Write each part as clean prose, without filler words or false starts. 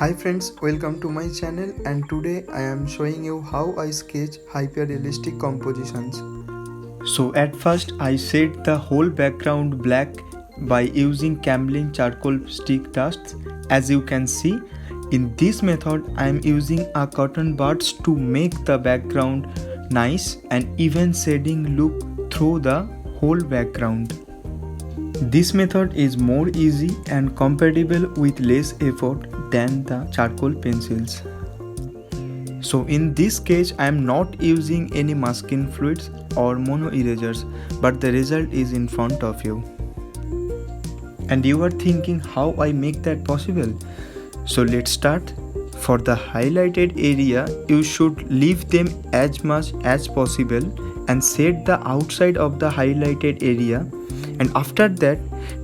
Hi friends, welcome to my channel, and today I am showing you how I sketch hyper-realistic compositions. So at first I set the whole background black by using Camlin charcoal stick dust. As you can see, in this method I am using a cotton buds to make the background nice and even shading look through the whole background. This method is more easy and compatible with less effort than the charcoal pencils. So in this sketch I am not using any masking fluids or mono erasers, but the result is in front of you. And you are thinking how I make that possible? So let's start. For the highlighted area, you should leave them as much as possible and set the outside of the highlighted area, and after that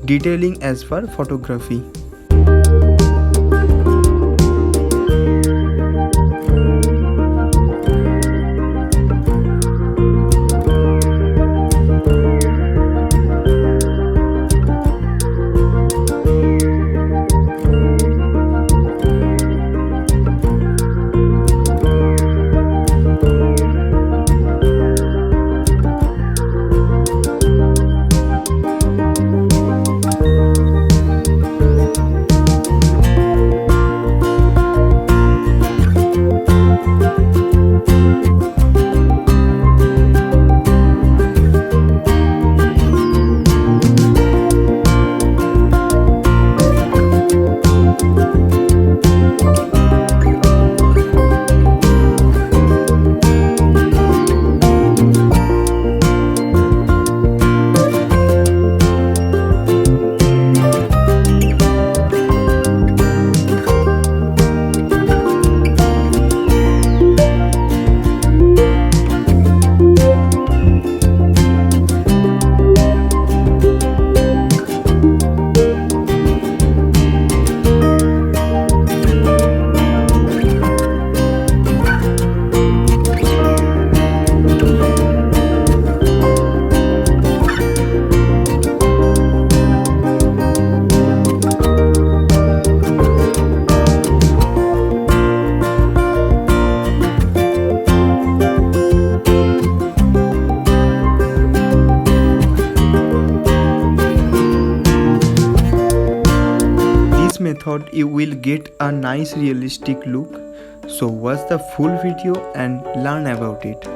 detailing as per photography. Method you will get a nice realistic look. So watch the full video and learn about it.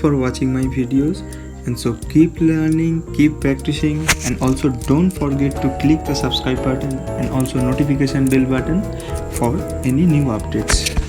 for watching my videos, and so keep learning, keep practicing, and also don't forget to click the subscribe button and also notification bell button for any new updates.